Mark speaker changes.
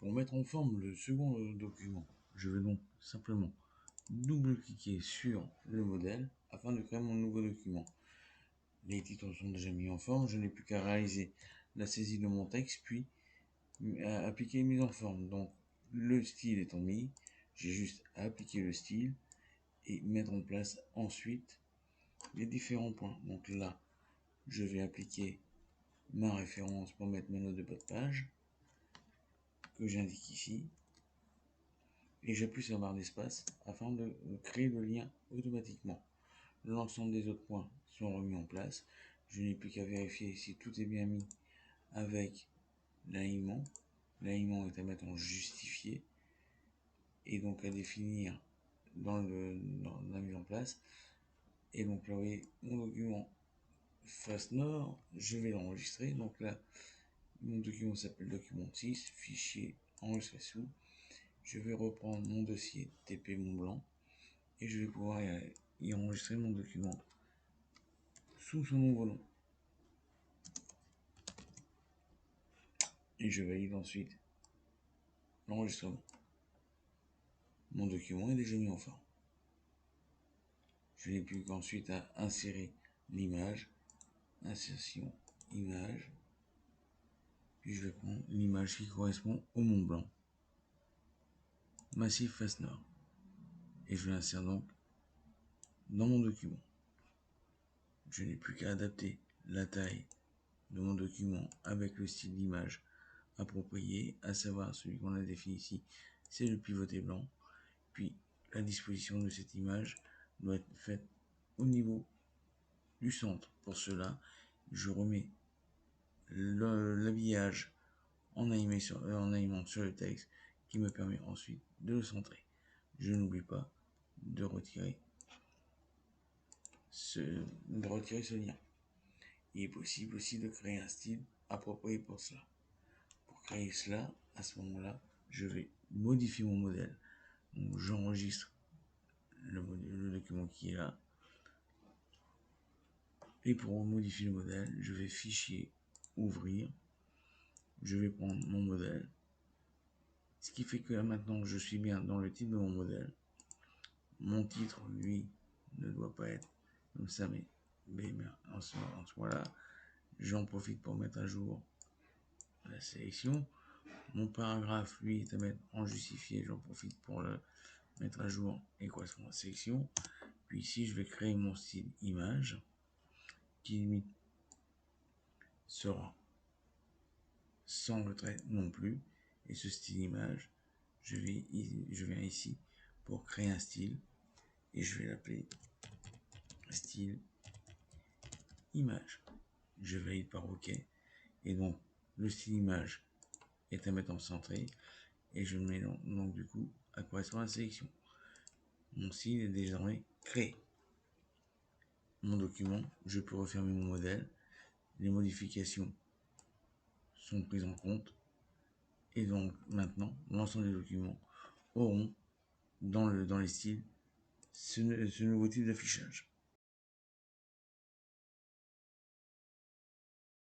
Speaker 1: Pour mettre en forme le second document, je vais donc simplement double-cliquer sur le modèle afin de créer mon nouveau document. Les titres sont déjà mis en forme, je n'ai plus qu'à réaliser la saisie de mon texte, puis appliquer une mise en forme. Donc le style étant mis, j'ai juste à appliquer le style et mettre en place ensuite les différents points. Donc là, je vais appliquer ma référence pour mettre mes notes de bas de page que j'indique ici et j'appuie sur la barre d'espace afin de créer le lien automatiquement. L'ensemble des autres points sont remis en place. Je n'ai plus qu'à vérifier si tout est bien mis avec l'alignement. L'alignement est à mettre en justifié et donc à définir dans la mise en place. Et donc là, vous voyez, mon document face nord, je vais l'enregistrer. Donc là, mon document s'appelle document 6, fichier enregistré sous. Je vais reprendre mon dossier TP Mont Blanc et je vais pouvoir y enregistrer mon document sous son nouveau nom. Et je valide ensuite l'enregistrement. Mon document est déjà mis en forme. Je n'ai plus qu'ensuite à insérer l'image, insertion image, puis je vais prendre l'image qui correspond au Mont Blanc, massif face nord, et je l'insère donc dans mon document. Je n'ai plus qu'à adapter la taille de mon document avec le style d'image approprié, à savoir celui qu'on a défini ici, c'est le pivoté blanc. Puis la disposition de cette image doit être faite au niveau du centre. Pour cela, je remets l'habillage en animant sur le texte qui me permet ensuite de le centrer. Je n'oublie pas de retirer ce lien. Il est possible aussi de créer un style approprié pour cela. Pour créer cela, à ce moment-là, je vais modifier mon modèle. Donc j'enregistre le document qui est là. Et pour modifier le modèle, je vais fichier, ouvrir. Je vais prendre mon modèle. Ce qui fait que là maintenant, je suis bien dans le titre de mon modèle. Mon titre, lui, ne doit pas être comme ça, mais en ce moment-là, j'en profite pour mettre à jour la sélection. Mon paragraphe, lui, est à mettre en justifié. J'en profite pour le mettre à jour et correspond à la sélection. Puis ici, je vais créer mon style image qui limite sera sans retrait non plus. Et ce style image, je viens ici pour créer un style et je vais l'appeler style image. Je valide par OK et donc le style image est à mettre en centré et je mets donc du coup à correspondre à la sélection. Mon style est désormais créé. Mon document, je peux refermer mon modèle. Les modifications sont prises en compte et donc maintenant l'ensemble des documents auront dans les styles ce nouveau type d'affichage.